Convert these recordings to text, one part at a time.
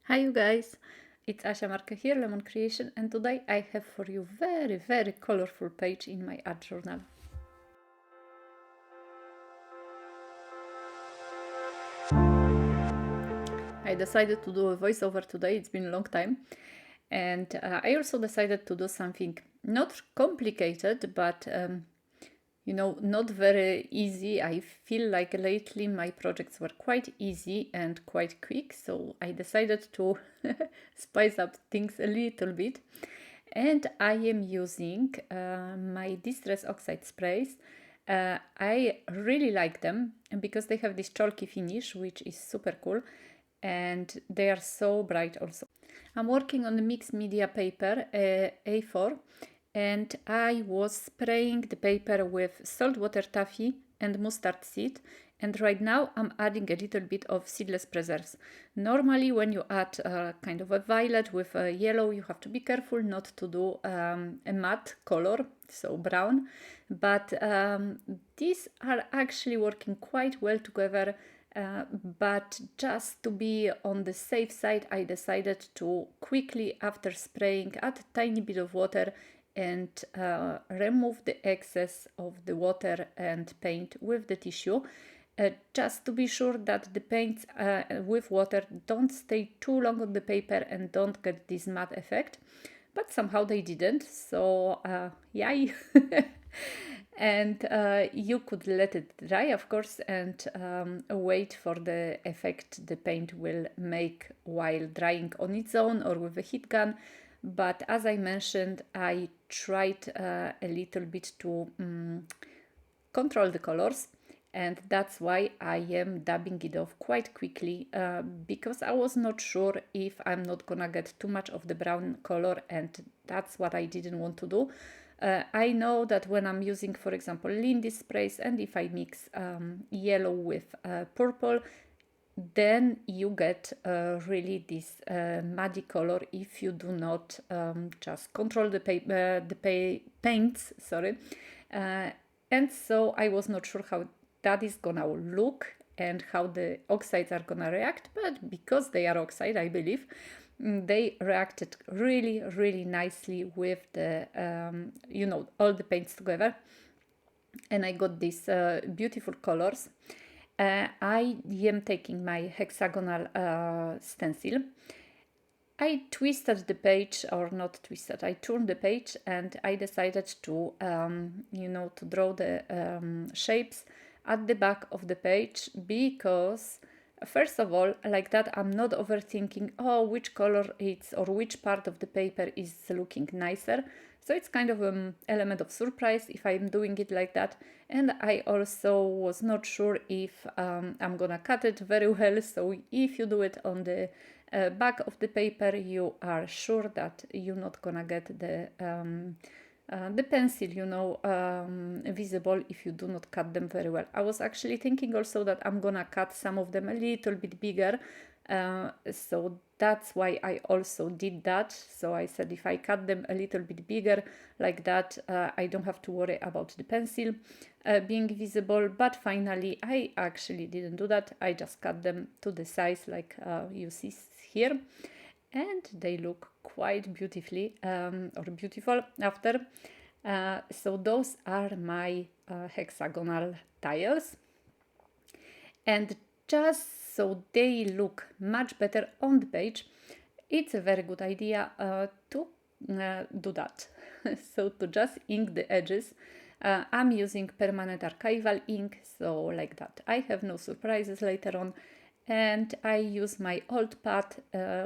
Hi you guys, it's Asia Marquet here, Lemon Creation, and today I have for you very colorful page in my art journal. I decided to do a voiceover today, it's been a long time, and I also decided to do something not complicated, but not very easy. I feel like lately my projects were quite easy and quite quick, so I decided to spice up things a little bit. And I am using my Distress Oxide sprays. I really like them because they have this chalky finish, which is super cool, and they are so bright also. I'm working on a mixed media paper, A4, and I was spraying the paper with saltwater taffy and mustard seed, and right now I'm adding a little bit of seedless preserves. Normally when you add kind of a violet with a yellow, you have to be careful not to do a matte color, so brown, but these are actually working quite well together. But just to be on the safe side, I decided to quickly, after spraying, add a tiny bit of water and remove the excess of the water and paint with the tissue, just to be sure that the paints with water don't stay too long on the paper and don't get this matte effect. But somehow they didn't, so yay! And you could let it dry, of course, and wait for the effect the paint will make while drying on its own or with a heat gun. But as I mentioned, I tried a little bit to control the colors, and that's why I am dabbing it off quite quickly because I was not sure if I'm not gonna get too much of the brown color, and that's what I didn't want to do. I know that when I'm using, for example, Lindy sprays, and if I mix yellow with purple, then you get really this muddy color if you do not just control the paints. Sorry, and so I was not sure how that is gonna look and how the oxides are gonna react, but because they are oxide, I believe they reacted really nicely with the all the paints together, and I got these beautiful colors. I am taking my hexagonal stencil. I twisted the page, or not twisted, I turned the page, and I decided to to draw the shapes at the back of the page, because first of all, like that, I'm not overthinking, oh, which color it's or which part of the paper is looking nicer. So it's kind of an element of surprise if I'm doing it like that. And I also was not sure if I'm gonna cut it very well. So if you do it on the back of the paper, you are sure that you're not gonna get the pencil, visible if you do not cut them very well. I was actually thinking also that I'm gonna cut some of them a little bit bigger, so that's why I also did that. So I said if I cut them a little bit bigger like that, I don't have to worry about the pencil being visible. But finally I actually didn't do that. I just cut them to the size like you see here, and they look quite beautifully or beautiful after. So those are my hexagonal tiles, and just so they look much better on the page, it's a very good idea to do that. So to just ink the edges, I'm using permanent archival ink, so like that I have no surprises later on. And I use my old pad,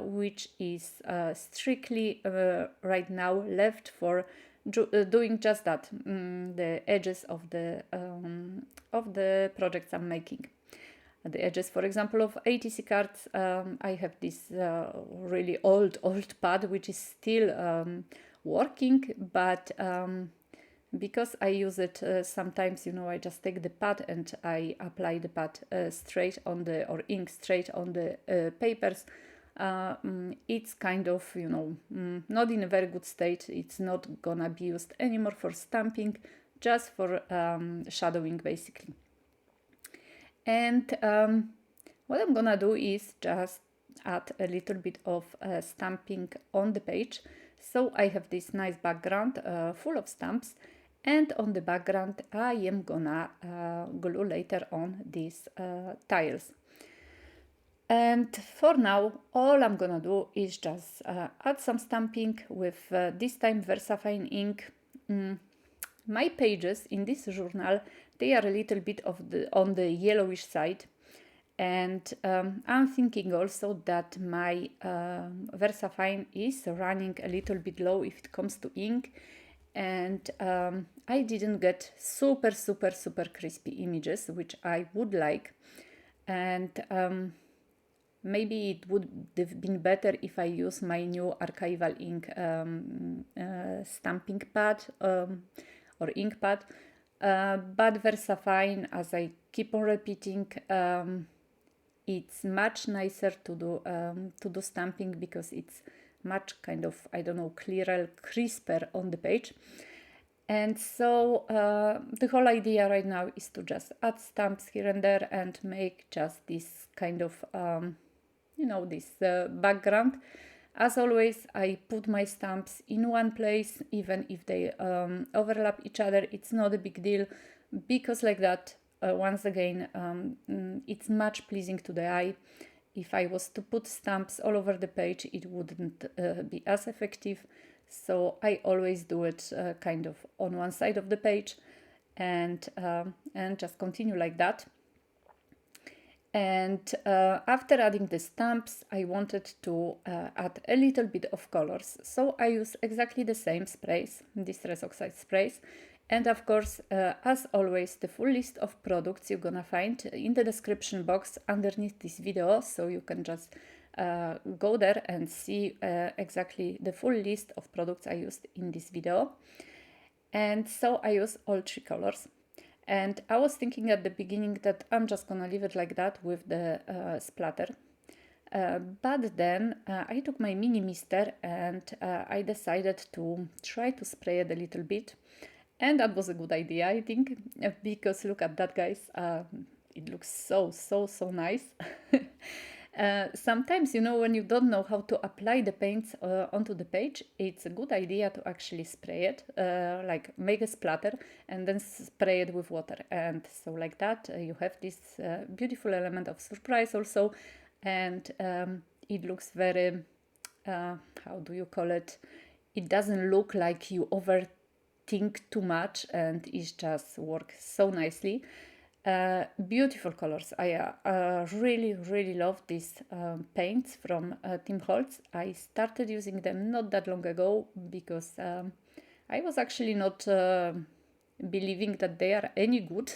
which is strictly right now left for doing just that, the edges of the projects I'm making. The edges, for example, of ATC cards, I have this really old pad which is still working, but because I use it sometimes, I just take the pad and I apply the pad straight on the, or ink straight on the papers. It's kind of, not in a very good state. It's not gonna be used anymore for stamping, just for shadowing basically. And what I'm gonna do is just add a little bit of stamping on the page. So I have this nice background full of stamps, and on the background I am gonna glue later on these tiles. And for now, all I'm gonna do is just add some stamping with this time VersaFine ink. My pages in this journal, they are a little bit on the yellowish side, and I'm thinking also that my VersaFine is running a little bit low if it comes to ink, and I didn't get super crispy images, which I would like, and maybe it would have been better if I use my new Archival ink stamping pad or ink pad, but VersaFine, as I keep on repeating, it's much nicer to do stamping because it's much kind of, I don't know, clearer, crisper on the page. And so the whole idea right now is to just add stamps here and there and make just this kind of, you know, this background. As always, I put my stamps in one place, even if they overlap each other. It's not a big deal, because like that, once again, it's much pleasing to the eye. If I was to put stamps all over the page, it wouldn't be as effective. So I always do it kind of on one side of the page, and just continue like that. And after adding the stamps, I wanted to add a little bit of colors. So I use exactly the same sprays, distress oxide sprays. And of course, as always, the full list of products you're gonna find in the description box underneath this video. So you can just go there and see exactly the full list of products I used in this video. And so I use all three colors. And I was thinking at the beginning that I'm just gonna leave it like that with the splatter. But then I took my Mini Mister and I decided to try to spray it a little bit. And that was a good idea, I think, because look at that, guys. It looks so nice. Sometimes, you know, when you don't know how to apply the paints onto the page, it's a good idea to actually spray it, like make a splatter and then spray it with water. And so like that, you have this beautiful element of surprise also. And it looks very, how do you call it? It doesn't look like you overthink too much, and it just works so nicely. Beautiful colors. I really love these paints from Team Holtz. I started using them not that long ago because I was actually not believing that they are any good.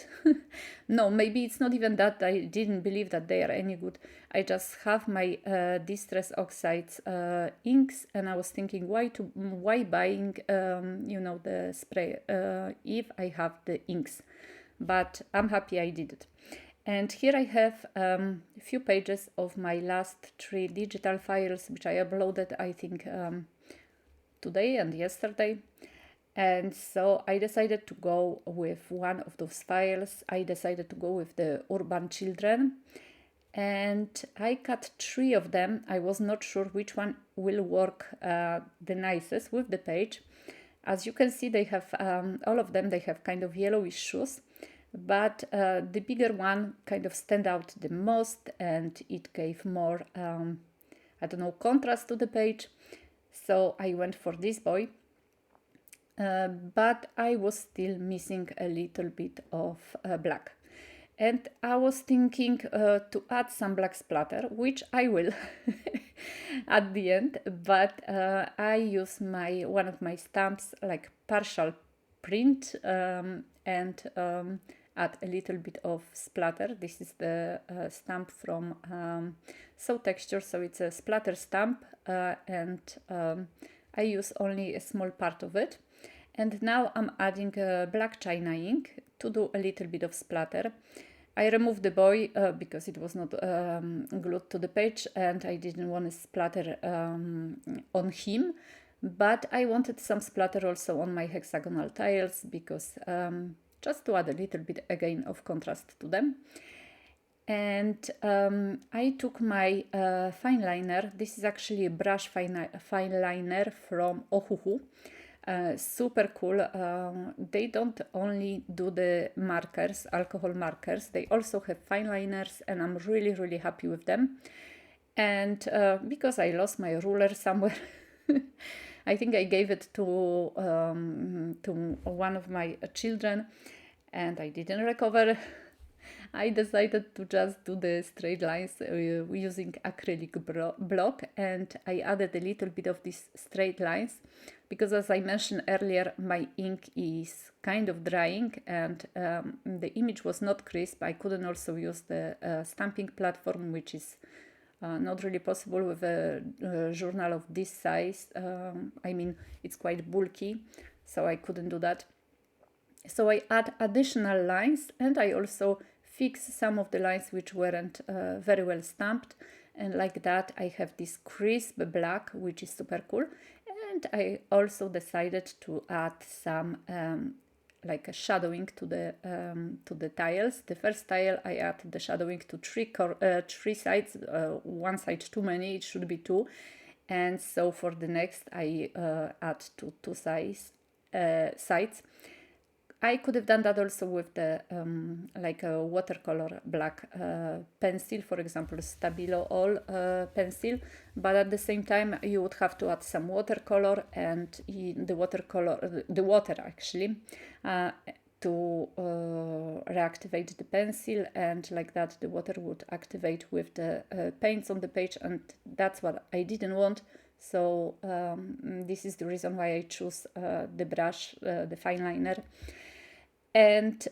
No, maybe it's not even that I didn't believe that they are any good. I just have my Distress Oxides inks, and I was thinking why buying you know, the spray if I have the inks. But I'm happy I did it. And here I have a few pages of my last 3 digital files, which I uploaded, I think, today and yesterday. And so I decided to go with one of those files. I decided to go with the Urban Children. And I cut 3 of them. I was not sure which one will work the nicest with the page. As you can see, they have, all of them, they have kind of yellowish shoes. But the bigger one kind of stand out the most, and it gave more, I don't know, contrast to the page. So I went for this boy. But I was still missing a little bit of black. And I was thinking to add some black splatter, which I will at the end. But I use one of my stamps, like partial print, and add a little bit of splatter. This is the stamp from So Texture, so it's a splatter stamp, and I use only a small part of it. And now I'm adding black china ink to do a little bit of splatter. I removed the boy because it was not glued to the page, and I didn't want to splatter on him. But I wanted some splatter also on my hexagonal tiles because just to add a little bit again of contrast to them. And I took my Fineliner. This is actually a brush Fineliner from Ohuhu. Super cool. They don't only do the markers, alcohol markers, they also have fineliners, and I'm really, really happy with them. And because I lost my ruler somewhere, I think I gave it to one of my children, and I didn't recover. I decided to just do the straight lines using acrylic block, and I added a little bit of these straight lines because, as I mentioned earlier, my ink is kind of drying and the image was not crisp. I couldn't also use the stamping platform, which is not really possible with a journal of this size. I mean, it's quite bulky, so I couldn't do that. So I add additional lines, and I also fix some of the lines which weren't very well stamped, and like that I have this crisp black, which is super cool. And I also decided to add some like a shadowing to the tiles. The first tile I add the shadowing to three sides, one side too many, it should be two, and so for the next I add to two sides. I could have done that also with the like a watercolor black pencil, for example, Stabilo All pencil, but at the same time you would have to add some watercolor, and the water actually, to reactivate the pencil, and like that the water would activate with the paints on the page, and that's what I didn't want. So this is the reason why I choose the brush, the Fineliner. And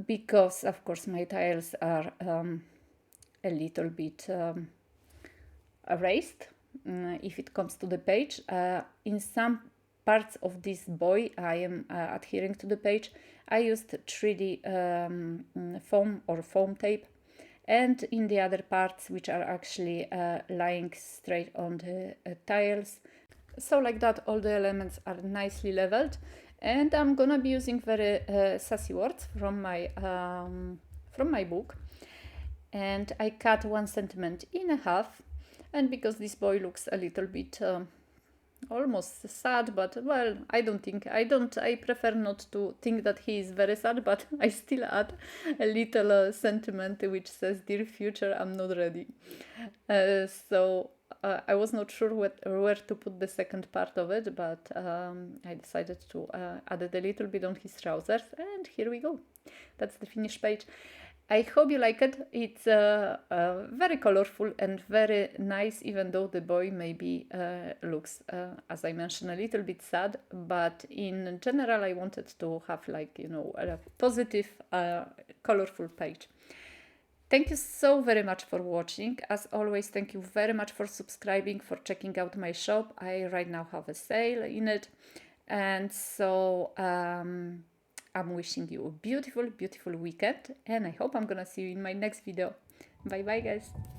because of course my tiles are a little bit erased if it comes to the page. In some parts of this boy I am adhering to the page. I used 3D foam or foam tape, and in the other parts which are actually lying straight on the tiles. So like that all the elements are nicely leveled. And I'm gonna be using Very Sassy Words from my book, and I cut 1 centimeter in half. And because this boy looks a little bit almost sad, but well, I prefer not to think that he is very sad, but I still add a little sentiment which says, "Dear future, I'm not ready." So I was not sure where to put the second part of it, but I decided to add a little bit on his trousers, and here we go. That's the finished page. I hope you like it. It's very colorful and very nice, even though the boy maybe looks, as I mentioned, a little bit sad, but in general I wanted to have, like, you know, a positive, colorful page. Thank you so very much for watching. As always, thank you very much for subscribing, for checking out my shop. I right now have a sale in it, and so I'm wishing you a beautiful, beautiful weekend, and I hope I'm gonna see you in my next video. Bye bye, guys.